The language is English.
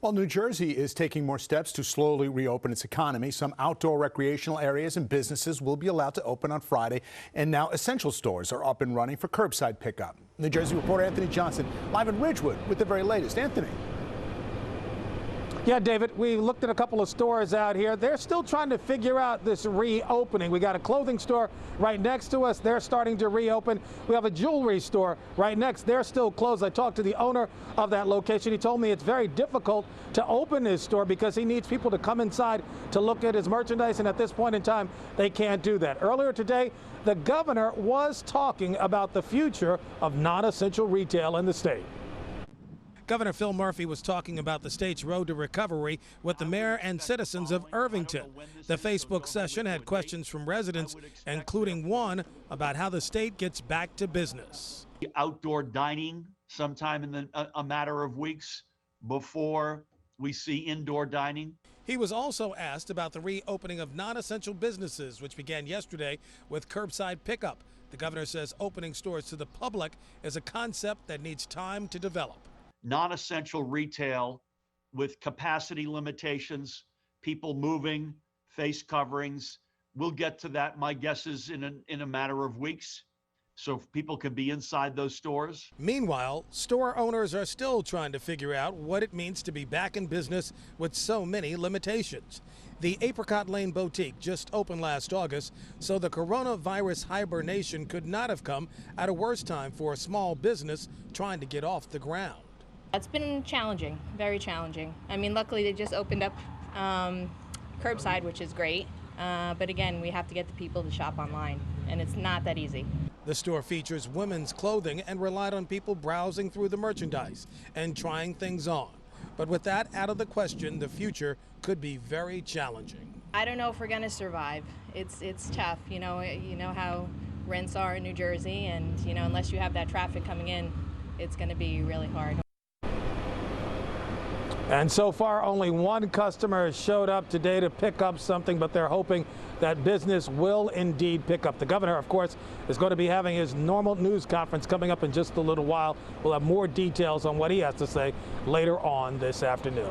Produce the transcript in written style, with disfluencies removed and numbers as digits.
Well, New Jersey is taking more steps to slowly reopen its economy. Some outdoor recreational areas and businesses will be allowed to open on Friday, and now essential stores are up and running for curbside pickup. New Jersey reporter Anthony Johnson live in Ridgewood with the very latest. Anthony. Yeah, David, we looked at a couple of stores out here. They're still trying to figure out this reopening. We got a clothing store right next to us. They're starting to reopen. We have a jewelry store right next. They're still closed. I talked to the owner of that location. He told me it's very difficult to open his store because he needs people to come inside to look at his merchandise, and at this point in time, they can't do that. Earlier today, the governor was talking about the future of non-essential retail in the state. Governor Phil Murphy was talking about the state's road to recovery with the mayor and citizens of Irvington. The Facebook session had questions from residents, including one about how the state gets back to business. Outdoor dining sometime in a matter of weeks before we see indoor dining. He was also asked about the reopening of non-essential businesses, which began yesterday with curbside pickup. The governor says opening stores to the public is a concept that needs time to develop. Non-essential retail with capacity limitations, people moving, face coverings. We'll get to that, my guess is in a matter of weeks, so people can be inside those stores. Meanwhile, store owners are still trying to figure out what it means to be back in business with so many limitations. The Apricot Lane Boutique just opened last August, so the coronavirus hibernation could not have come at a worse time for a small business trying to get off the ground. It's been challenging, very challenging. I mean, luckily they just opened up curbside, which is great. But again, we have to get the people to shop online, and it's not that easy. The store features women's clothing and relied on people browsing through the merchandise and trying things on. But with that out of the question, the future could be very challenging. I don't know if we're going to survive. It's tough. You know how rents are in New Jersey, and unless you have that traffic coming in, it's going to be really hard. And so far, only one customer has showed up today to pick up something, but they're hoping that business will indeed pick up. The governor, of course, is going to be having his normal news conference coming up in just a little while. We'll have more details on what he has to say later on this afternoon.